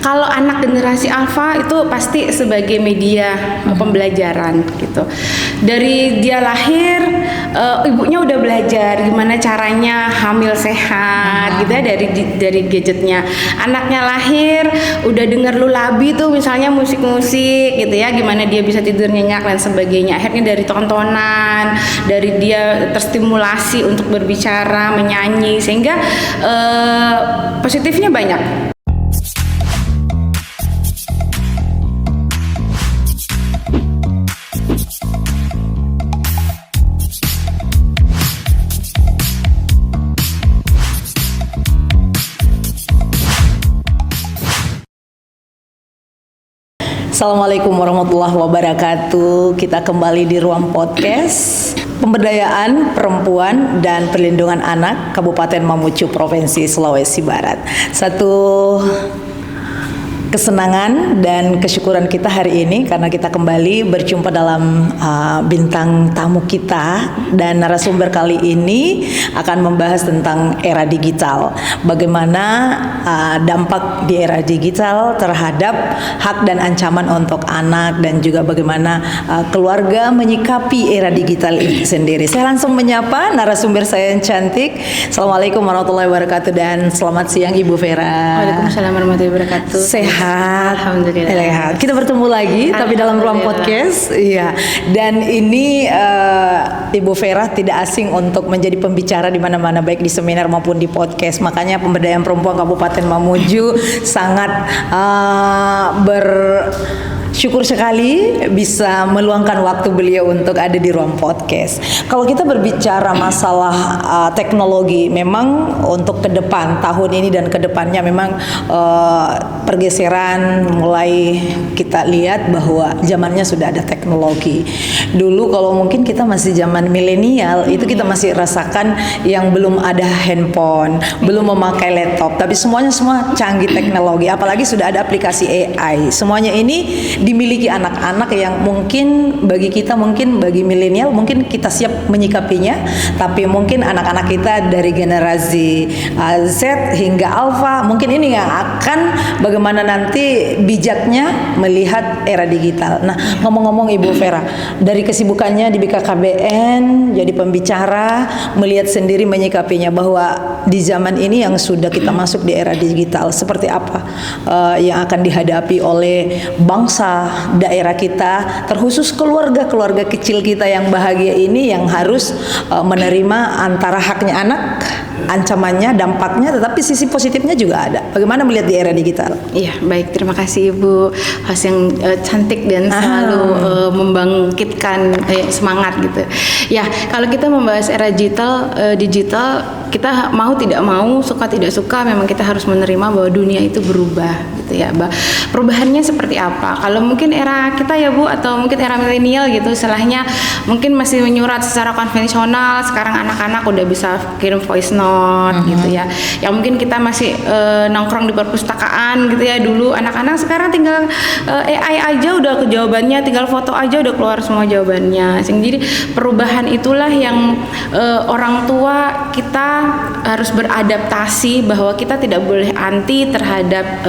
Kalau anak generasi alfa itu pasti sebagai media pembelajaran gitu. Dari dia lahir, ibunya udah belajar gimana caranya hamil sehat gitu ya dari gadgetnya. Anaknya lahir udah denger lulabi tuh misalnya musik-musik gitu ya, gimana dia bisa tidur nyenyak dan sebagainya. Akhirnya dari tontonan, dari dia terstimulasi untuk berbicara, menyanyi, sehingga positifnya banyak. Assalamualaikum warahmatullahi wabarakatuh. Kita kembali di ruang podcast Pemberdayaan Perempuan dan Perlindungan Anak Kabupaten Mamuju Provinsi Sulawesi Barat. Satu kesenangan dan kesyukuran kita hari ini karena kita kembali berjumpa dalam bintang tamu kita, dan narasumber kali ini akan membahas tentang era digital. Bagaimana dampak di era digital terhadap hak dan ancaman untuk anak, dan juga bagaimana keluarga menyikapi era digital itu sendiri. Saya langsung menyapa narasumber saya yang cantik. Assalamualaikum warahmatullahi wabarakatuh dan selamat siang Ibu Vera. Waalaikumsalam warahmatullahi wabarakatuh. Sehat. Alhamdulillah. Kita bertemu lagi tapi dalam ruang podcast. Iya. Dan ini Ibu Vera tidak asing untuk menjadi pembicara di mana-mana, baik di seminar maupun di podcast. Makanya Pemberdayaan Perempuan Kabupaten Mamuju sangat bersyukur sekali bisa meluangkan waktu beliau untuk ada di ruang podcast. Kalau kita berbicara masalah teknologi, memang untuk ke depan tahun ini dan ke depannya memang pergeseran mulai kita lihat bahwa zamannya sudah ada teknologi. Dulu kalau mungkin kita masih zaman milenial, itu kita masih rasakan yang belum ada handphone, belum memakai laptop, tapi semua canggih teknologi, apalagi sudah ada aplikasi AI. Semuanya ini dimiliki anak-anak yang mungkin bagi kita, mungkin bagi milenial mungkin kita siap menyikapinya, tapi mungkin anak-anak kita dari generasi Z hingga Alpha mungkin ini yang akan bagaimana nanti bijaknya melihat era digital. Nah, ngomong-ngomong Ibu Vera, dari kesibukannya di BKKBN jadi pembicara, melihat sendiri menyikapinya bahwa di zaman ini yang sudah kita masuk di era digital, seperti apa yang akan dihadapi oleh bangsa, daerah kita, terkhusus keluarga kecil kita yang bahagia ini, yang harus menerima antara haknya anak, ancamannya, dampaknya, tetapi sisi positifnya juga ada. Bagaimana melihat di era digital? Iya, baik, terima kasih Ibu host yang cantik dan selalu membangkitkan semangat gitu. Ya, kalau kita membahas era digital, kita mau tidak mau, suka tidak suka, memang kita harus menerima bahwa dunia itu berubah gitu ya. Perubahannya seperti apa? Kalau mungkin era kita ya Bu, atau mungkin era milenial gitu, istilahnya mungkin masih menyurat secara konvensional. Sekarang anak-anak udah bisa kirim voice note gitu ya. Yang mungkin kita masih nongkrong di perpustakaan gitu ya. Dulu anak-anak, sekarang tinggal AI aja udah ke jawabannya, tinggal foto aja udah keluar semua jawabannya. Jadi perubahan itulah yang orang tua kita harus beradaptasi, bahwa kita tidak boleh anti terhadap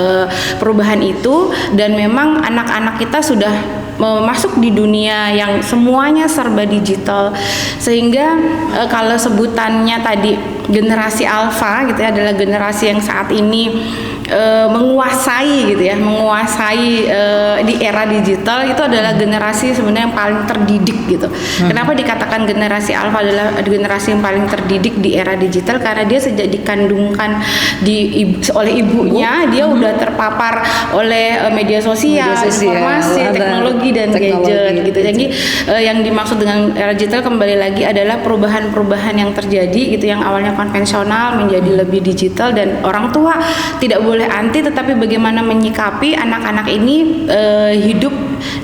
perubahan itu, dan memang anak-anak kita sudah masuk di dunia yang semuanya serba digital, sehingga kalau sebutannya tadi generasi alfa gitu ya, adalah generasi yang saat ini menguasai gitu ya, di era digital. Itu adalah generasi sebenarnya yang paling terdidik gitu. Kenapa dikatakan generasi alfa adalah generasi yang paling terdidik di era digital? Karena dia sejak dikandungkan oleh ibunya, dia udah terpapar oleh media sosial, informasi, teknologi dan gadget gitu. Jadi yang dimaksud dengan era digital kembali lagi adalah perubahan-perubahan yang terjadi gitu, yang awalnya konvensional menjadi lebih digital, dan orang tua tidak boleh anti, tetapi bagaimana menyikapi anak-anak ini hidup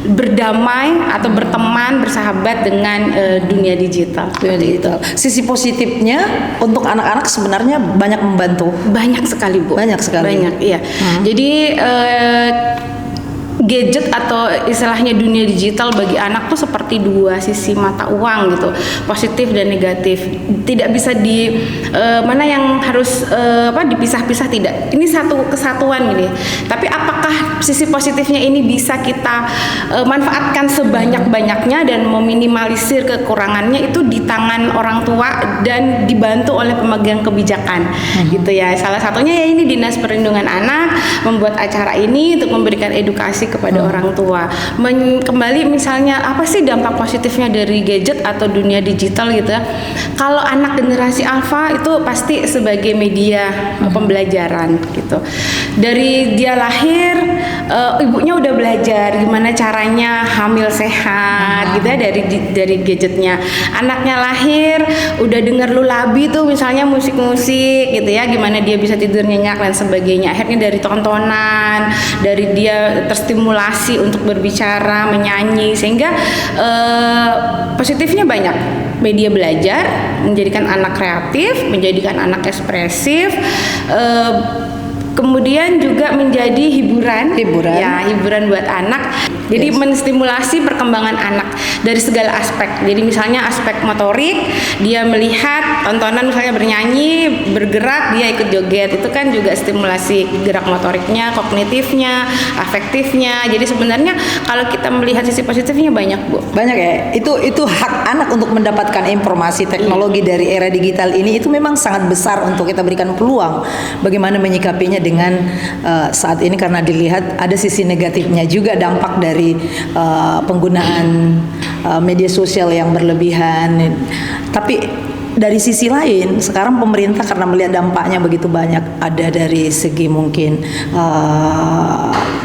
berdamai atau berteman, bersahabat dengan dunia digital. Sisi positifnya untuk anak-anak sebenarnya banyak membantu. Banyak sekali Bu. Banyak sekali. Banyak, iya. Jadi gadget atau istilahnya dunia digital bagi anak tuh seperti dua sisi mata uang gitu, positif dan negatif. Tidak bisa mana yang harus dipisah-pisah, tidak. Ini satu kesatuan gini. Tapi apakah sisi positifnya ini bisa kita manfaatkan sebanyak-banyaknya dan meminimalisir kekurangannya itu di tangan orang tua dan dibantu oleh pemegang kebijakan gitu ya. Salah satunya ya ini Dinas Perlindungan Anak membuat acara ini untuk memberikan edukasi kepada orang tua. Kembali misalnya apa sih dampak positifnya dari gadget atau dunia digital gitu ya. Kalau anak generasi alfa itu pasti sebagai media pembelajaran gitu. Dari dia lahir ibunya udah belajar gimana caranya hamil sehat gitu ya dari gadgetnya. Anaknya lahir udah denger lulabi tuh misalnya musik-musik gitu ya, gimana dia bisa tidur nyenyak dan sebagainya. Akhirnya dari tontonan, dari dia terstimulasi untuk berbicara, menyanyi, sehingga positifnya banyak. Media belajar menjadikan anak kreatif, menjadikan anak ekspresif, kemudian juga menjadi hiburan ya, hiburan buat anak. Jadi menstimulasi perkembangan anak dari segala aspek. Jadi misalnya aspek motorik, dia melihat tontonan misalnya bernyanyi, bergerak, dia ikut joget, itu kan juga stimulasi gerak motoriknya, kognitifnya, afektifnya. Jadi sebenarnya kalau kita melihat sisi positifnya banyak, Bu. Banyak ya. Itu hak anak untuk mendapatkan informasi teknologi dari era digital ini, itu memang sangat besar untuk kita berikan peluang. Bagaimana menyikapinya dengan saat ini, karena dilihat ada sisi negatifnya juga, dampak dari penggunaan media sosial yang berlebihan. Tapi dari sisi lain, sekarang pemerintah karena melihat dampaknya begitu banyak, ada dari segi mungkin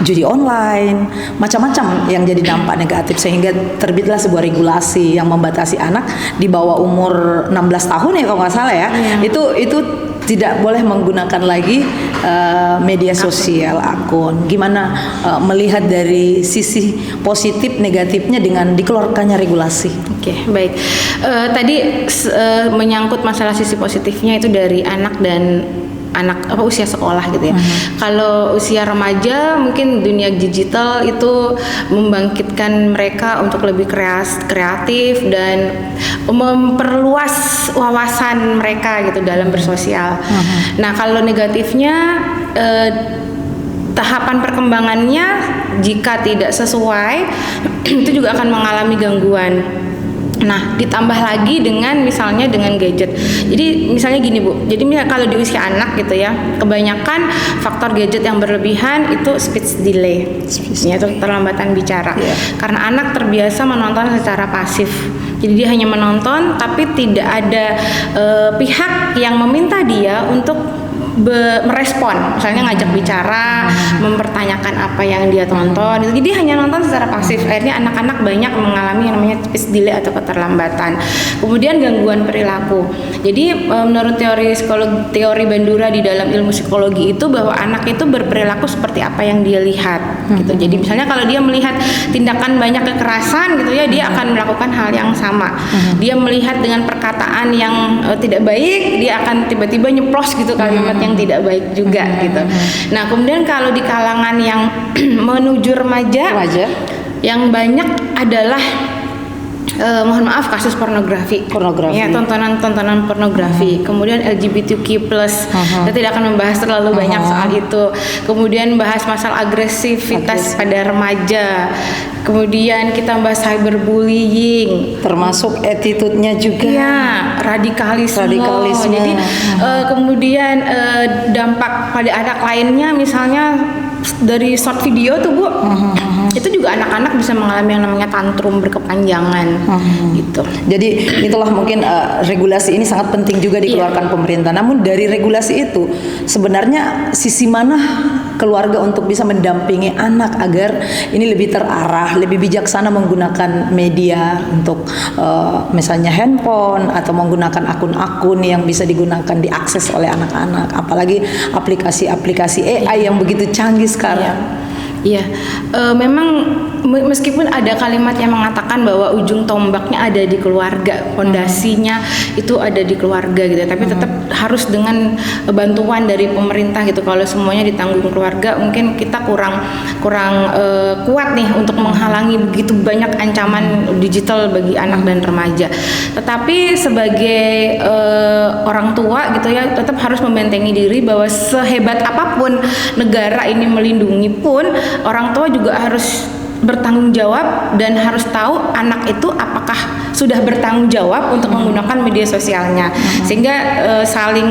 judi online, macam-macam yang jadi dampak negatif, sehingga terbitlah sebuah regulasi yang membatasi anak di bawah umur 16 tahun ya kalau nggak salah ya. Itu tidak boleh menggunakan lagi media sosial, akun. Gimana melihat dari sisi positif negatifnya dengan dikeluarkannya regulasi? Oke, baik. Tadi menyangkut masalah sisi positifnya itu dari anak dan usia sekolah gitu ya. Kalau usia remaja mungkin dunia digital itu membangkitkan mereka untuk lebih kreatif dan memperluas wawasan mereka gitu dalam bersosial. Nah, kalau negatifnya tahapan perkembangannya jika tidak sesuai itu juga akan mengalami gangguan. Nah, ditambah lagi dengan misalnya dengan gadget. Jadi misalnya gini, Bu. Jadi kalau di usia anak gitu ya, kebanyakan faktor gadget yang berlebihan itu speech delay. Itu keterlambatan bicara. Karena anak terbiasa menonton secara pasif. Jadi dia hanya menonton tapi tidak ada pihak yang meminta dia untuk merespon, misalnya ngajak bicara, mempertanyakan apa yang dia tonton. Jadi dia hanya nonton secara pasif. Akhirnya anak-anak banyak mengalami yang namanya speech delay atau keterlambatan. Kemudian gangguan perilaku. Jadi menurut teori Bandura di dalam ilmu psikologi itu bahwa anak itu berperilaku seperti apa yang dia lihat gitu. Jadi misalnya kalau dia melihat tindakan banyak kekerasan gitu ya, dia akan melakukan hal yang sama. Dia melihat dengan perkataan yang tidak baik, dia akan tiba-tiba nyeplos gitu kalimat yang tidak baik juga gitu. Nah, kemudian kalau di kalangan yang menuju remaja, yang banyak adalah mohon maaf kasus pornografi. Ya, tontonan pornografi. Kemudian LGBTQ+. Kita tidak akan membahas terlalu banyak soal itu. Kemudian bahas masalah agresivitas pada remaja. Kemudian kita bahas cyberbullying, termasuk attitude-nya juga. Ya, radikalisme. Jadi kemudian dampak pada anak lainnya misalnya dari short video tuh, Bu. Itu juga anak-anak bisa mengalami yang namanya tantrum berkepanjangan gitu. Jadi itulah mungkin regulasi ini sangat penting juga dikeluarkan pemerintah. Namun dari regulasi itu sebenarnya sisi mana keluarga untuk bisa mendampingi anak agar ini lebih terarah, lebih bijaksana menggunakan media untuk misalnya handphone atau menggunakan akun-akun yang bisa digunakan diakses oleh anak-anak, apalagi aplikasi-aplikasi AI yang begitu canggih sekarang. Iya, memang meskipun ada kalimat yang mengatakan bahwa ujung tombaknya ada di keluarga, fondasinya itu ada di keluarga gitu, tapi tetap harus dengan bantuan dari pemerintah gitu. Kalau semuanya ditanggung keluarga, mungkin kita kurang kuat nih untuk menghalangi begitu banyak ancaman digital bagi anak dan remaja. Tetapi sebagai orang tua gitu ya, tetap harus membentengi diri bahwa sehebat apapun negara ini melindungi pun orang tua juga harus bertanggung jawab dan harus tahu anak itu apakah sudah bertanggung jawab untuk menggunakan media sosialnya, sehingga saling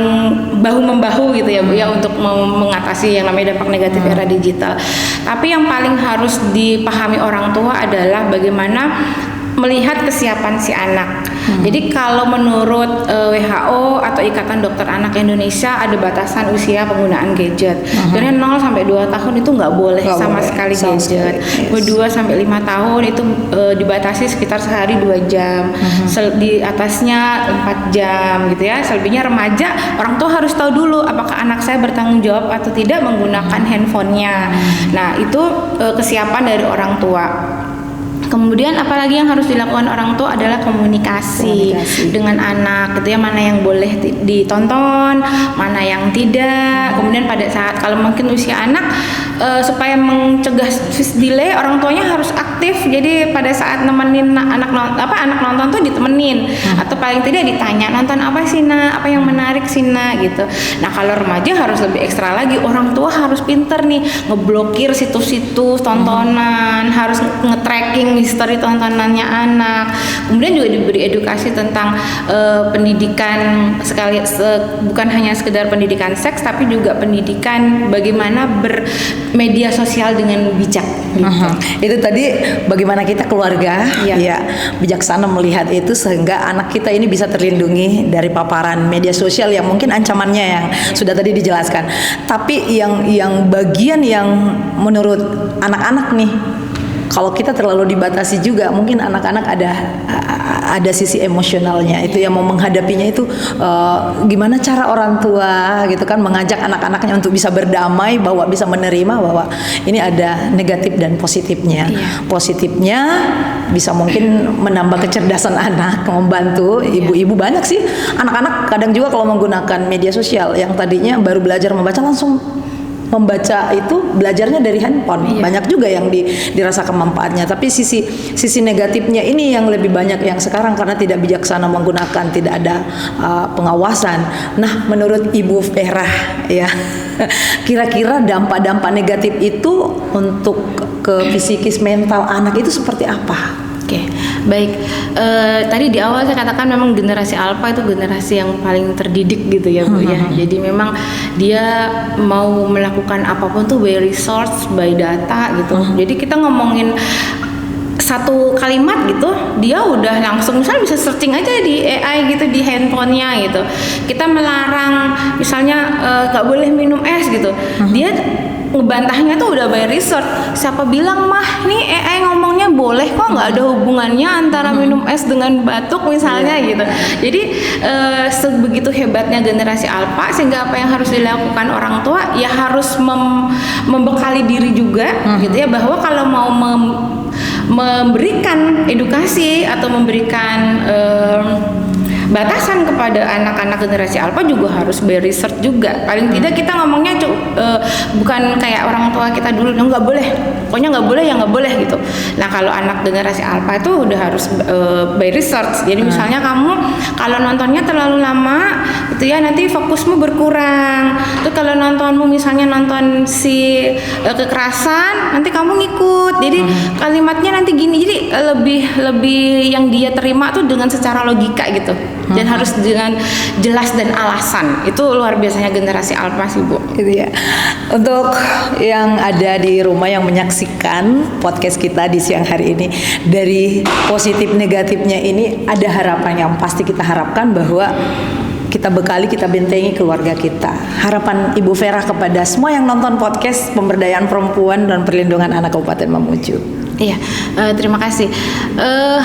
bahu membahu gitu ya Bu ya, untuk mengatasi yang namanya dampak negatif era digital. Tapi yang paling harus dipahami orang tua adalah bagaimana melihat kesiapan si anak. Jadi kalau menurut WHO atau Ikatan Dokter Anak Indonesia ada batasan usia penggunaan gadget. Jadi 0 sampai 2 tahun itu nggak boleh sama sekali gadget. 2 sampai 5 tahun itu dibatasi sekitar sehari 2 jam. Di atasnya 4 jam gitu ya. Selebihnya remaja, orang tua harus tahu dulu apakah anak saya bertanggung jawab atau tidak menggunakan handphonenya. Nah, itu kesiapan dari orang tua. Kemudian apalagi yang harus dilakukan orang tua adalah komunikasi dengan anak gitu ya, mana yang boleh ditonton, mana yang tidak. Kemudian pada saat kalau mungkin usia anak supaya mencegah delay, orang tuanya harus aktif. Jadi pada saat nemenin anak nonton tuh ditemenin atau paling tidak ditanya nonton apa sih Nak, apa yang menarik sih Nak gitu. Nah, kalau remaja harus lebih ekstra lagi, orang tua harus pinter nih ngeblokir situs-situs tontonan, harus nge-tracking history tontonannya anak. Kemudian juga diberi edukasi tentang pendidikan bukan hanya sekedar pendidikan seks, tapi juga pendidikan bagaimana bermedia sosial dengan bijak. Gitu. Itu tadi bagaimana kita keluarga ya bijaksana melihat itu sehingga anak kita ini bisa terlindungi dari paparan media sosial yang mungkin ancamannya yang sudah tadi dijelaskan. Tapi yang bagian yang menurut anak-anak nih, kalau kita terlalu dibatasi juga, mungkin anak-anak ada sisi emosionalnya itu yang mau menghadapinya itu gimana cara orang tua gitu kan mengajak anak-anaknya untuk bisa berdamai, bahwa bisa menerima bahwa ini ada negatif dan positifnya. Positifnya bisa mungkin menambah kecerdasan anak, membantu ibu-ibu. Banyak sih anak-anak kadang juga kalau menggunakan media sosial yang tadinya baru belajar membaca langsung membaca itu belajarnya dari handphone. Banyak juga yang dirasakan manfaatnya, tapi sisi negatifnya ini yang lebih banyak yang sekarang karena tidak bijaksana menggunakan, tidak ada pengawasan. Nah, menurut Ibu Vera ya, kira-kira dampak-dampak negatif itu untuk ke psikis mental anak itu seperti apa? Oke, baik. Tadi di awal saya katakan memang generasi alpha itu generasi yang paling terdidik gitu ya Bu ya. Jadi memang dia mau melakukan apapun tuh by resource, by data gitu. Jadi kita ngomongin satu kalimat gitu, dia udah langsung misalnya bisa searching aja di AI gitu, di handphonenya gitu. Kita melarang misalnya gak boleh minum es gitu, dia ngebantahnya tuh udah by research. Siapa bilang mah nih AI ngomongnya boleh kok, nggak ada hubungannya antara minum es dengan batuk misalnya gitu. Jadi sebegitu hebatnya generasi alpha, sehingga apa yang harus dilakukan orang tua ya harus membekali diri juga gitu ya, bahwa kalau mau memberikan edukasi atau memberikan batasan kepada anak-anak generasi alpha juga harus by research juga. Paling tidak kita ngomongnya bukan kayak orang tua kita dulu, nggak boleh, pokoknya nggak boleh ya nggak boleh gitu. Nah, kalau anak generasi alpha itu udah harus by research. Jadi misalnya kamu kalau nontonnya terlalu lama gitu ya, nanti fokusmu berkurang. Terus kalau nontonmu misalnya nonton si kekerasan, nanti kamu ngikut. Jadi kalimatnya nanti gini. Jadi lebih yang dia terima tuh dengan secara logika gitu. Dan harus dengan jelas dan alasan. Itu luar biasanya generasi alpha sih Bu. Gitu ya. Untuk yang ada di rumah yang menyaksikan podcast kita di siang hari ini, dari positif negatifnya ini ada harapan yang pasti kita harapkan bahwa kita bekali, kita bentengi keluarga kita. Harapan Ibu Vera kepada semua yang nonton podcast Pemberdayaan Perempuan dan Perlindungan Anak Kabupaten Mamuju. Iya, terima kasih.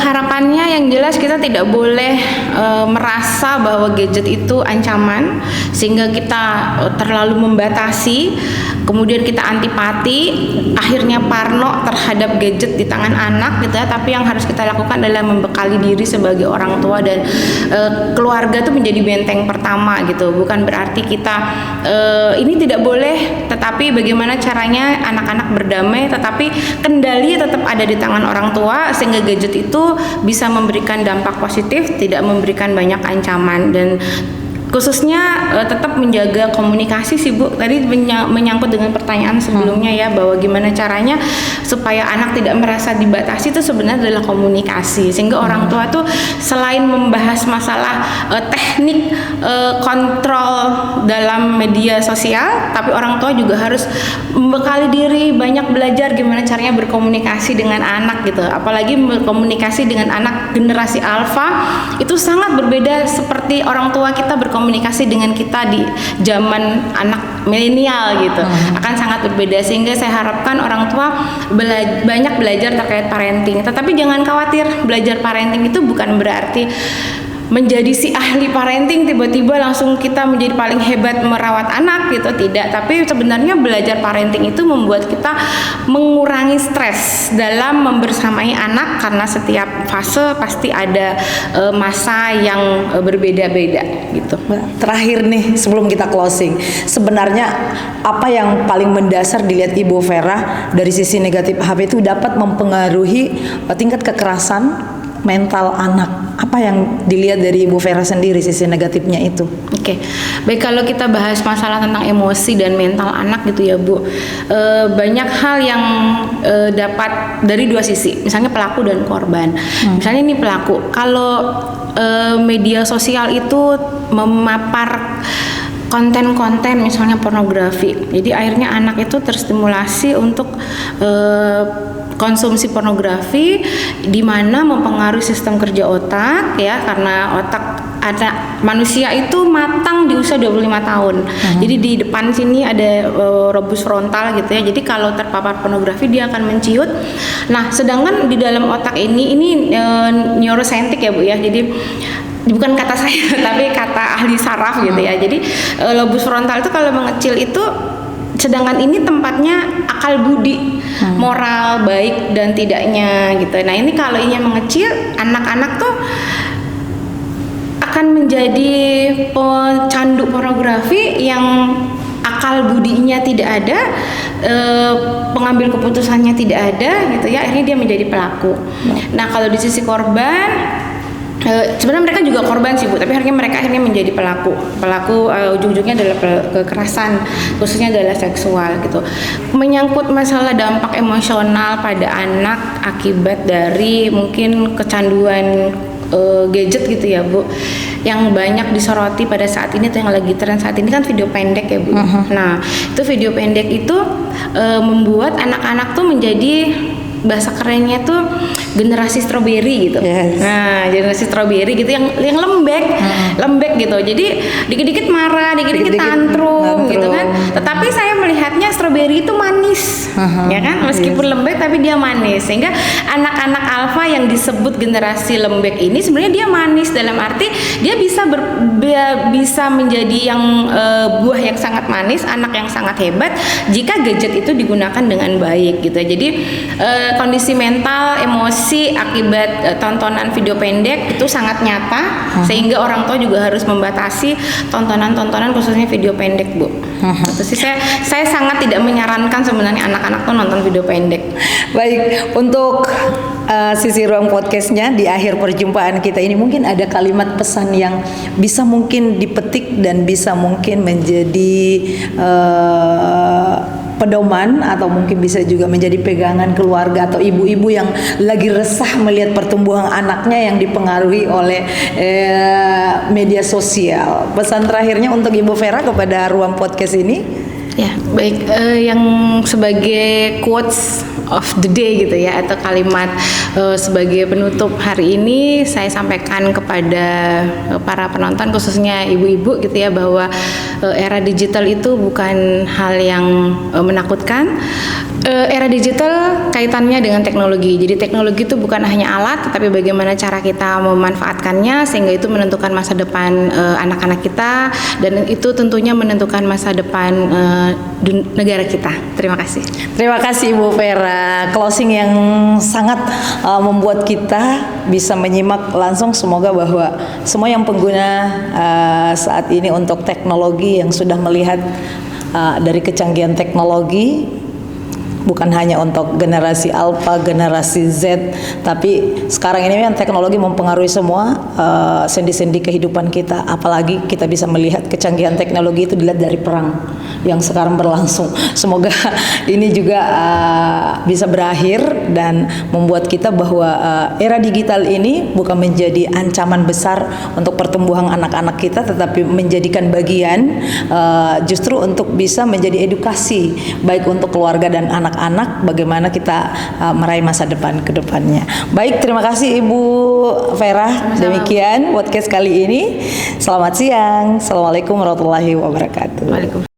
Harapannya yang jelas kita tidak boleh merasa bahwa gadget itu ancaman sehingga kita terlalu membatasi, kemudian kita antipati, akhirnya parno terhadap gadget di tangan anak gitu ya. Tapi yang harus kita lakukan adalah membekali diri sebagai orang tua dan keluarga itu menjadi benteng pertama gitu. Bukan berarti kita ini tidak boleh, tetapi bagaimana caranya anak-anak berdamai, tetapi kendali tetap ada di tangan orang tua sehingga gadget itu bisa memberikan dampak positif, tidak memberikan banyak ancaman. Dan khususnya tetap menjaga komunikasi sih Bu. Tadi menyangkut dengan pertanyaan sebelumnya ya, bahwa gimana caranya supaya anak tidak merasa dibatasi, itu sebenarnya adalah komunikasi. Sehingga orang tua tuh selain membahas masalah teknik kontrol dalam media sosial, tapi orang tua juga harus membekali diri banyak belajar gimana caranya berkomunikasi dengan anak gitu. Apalagi berkomunikasi dengan anak generasi alfa itu sangat berbeda seperti orang tua kita berkomunikasi dengan kita di zaman anak milenial gitu. Akan sangat berbeda, sehingga saya harapkan orang tua banyak belajar terkait parenting. Tetapi jangan khawatir, belajar parenting itu bukan berarti menjadi si ahli parenting tiba-tiba langsung kita menjadi paling hebat merawat anak gitu, tidak. Tapi sebenarnya belajar parenting itu membuat kita mengurangi stres dalam membersamai anak, karena setiap fase pasti ada masa yang berbeda-beda gitu. Terakhir nih sebelum kita closing, sebenarnya apa yang paling mendasar dilihat Ibu Vera dari sisi negatif HP itu dapat mempengaruhi tingkat kekerasan mental anak? Apa yang dilihat dari Ibu Vera sendiri sisi negatifnya itu? Oke, baik, kalau kita bahas masalah tentang emosi dan mental anak gitu ya Bu, banyak hal yang dapat dari dua sisi, misalnya pelaku dan korban. Misalnya ini pelaku, kalau media sosial itu memapar konten-konten misalnya pornografi, jadi akhirnya anak itu terstimulasi untuk konsumsi pornografi, di mana mempengaruhi sistem kerja otak ya, karena otak ada manusia itu matang di usia 25 tahun. Jadi di depan sini ada lobus frontal gitu ya. Jadi kalau terpapar pornografi dia akan menciut. Nah, sedangkan di dalam otak ini neuroscientific ya Bu ya. Jadi bukan kata saya tapi kata ahli saraf gitu ya. Jadi lobus frontal itu kalau mengecil itu, sedangkan ini tempatnya akal budi, moral baik dan tidaknya gitu. Nah, ini kalau ini mengecil, anak-anak tuh akan menjadi pecandu pornografi yang akal budinya tidak ada, pengambil keputusannya tidak ada gitu ya, akhirnya dia menjadi pelaku. Nah, kalau di sisi korban, sebenarnya mereka juga korban sih Bu, tapi mereka akhirnya menjadi pelaku. Ujung-ujungnya adalah kekerasan, khususnya adalah seksual gitu. Menyangkut masalah dampak emosional pada anak akibat dari mungkin kecanduan gadget gitu ya Bu, yang banyak disoroti pada saat ini atau yang lagi tren saat ini kan video pendek ya Bu. Nah, itu video pendek itu membuat anak-anak tuh menjadi, bahasa kerennya tuh generasi stroberi gitu. Nah, generasi stroberi gitu yang lembek gitu. Jadi dikit-dikit marah, dikit-dikit tantrum gitu kan. Tetapi saya melihatnya stroberi itu manis, ya kan? Meskipun lembek tapi dia manis. Sehingga anak-anak alfa yang disebut generasi lembek ini sebenarnya dia manis, dalam arti dia bisa menjadi yang buah yang sangat manis, anak yang sangat hebat jika gadget itu digunakan dengan baik gitu. Jadi kondisi mental, emosi akibat tontonan video pendek itu sangat nyata, sehingga orang tua juga harus membatasi tontonan-tontonan khususnya video pendek Bu. Terus saya sangat tidak menyarankan sebenarnya anak-anak tuh nonton video pendek. Baik, untuk sisi ruang podcastnya di akhir perjumpaan kita ini, mungkin ada kalimat pesan yang bisa mungkin dipetik dan bisa mungkin menjadi pedoman, atau mungkin bisa juga menjadi pegangan keluarga atau ibu-ibu yang lagi resah melihat pertumbuhan anaknya yang dipengaruhi oleh media sosial. Pesan terakhirnya untuk Ibu Vera kepada ruang podcast ini? Ya, baik, yang sebagai quotes of the day gitu ya, atau kalimat sebagai penutup hari ini saya sampaikan kepada para penonton khususnya ibu-ibu gitu ya, bahwa era digital itu bukan hal yang menakutkan. Era digital kaitannya dengan teknologi. Jadi teknologi itu bukan hanya alat, tetapi bagaimana cara kita memanfaatkannya sehingga itu menentukan masa depan anak-anak kita, dan itu tentunya menentukan masa depan negara kita. Terima kasih. Terima kasih Ibu Vera. Closing yang sangat membuat kita bisa menyimak langsung. Semoga bahwa semua yang pengguna saat ini untuk teknologi yang sudah melihat dari kecanggihan teknologi, bukan hanya untuk generasi Alpha, generasi Z, tapi sekarang ini kan teknologi mempengaruhi semua sendi-sendi kehidupan kita. Apalagi kita bisa melihat kecanggihan teknologi itu dilihat dari perang yang sekarang berlangsung. Semoga ini juga bisa berakhir dan membuat kita bahwa era digital ini bukan menjadi ancaman besar untuk pertumbuhan anak-anak kita, tetapi menjadikan bagian justru untuk bisa menjadi edukasi baik untuk keluarga dan anak-anak bagaimana kita meraih masa depan ke depannya. Baik, terima kasih Ibu Vera. Sama-sama. Demikian podcast kali ini. Selamat siang. Assalamualaikum warahmatullahi wabarakatuh. Waalaikumsalam.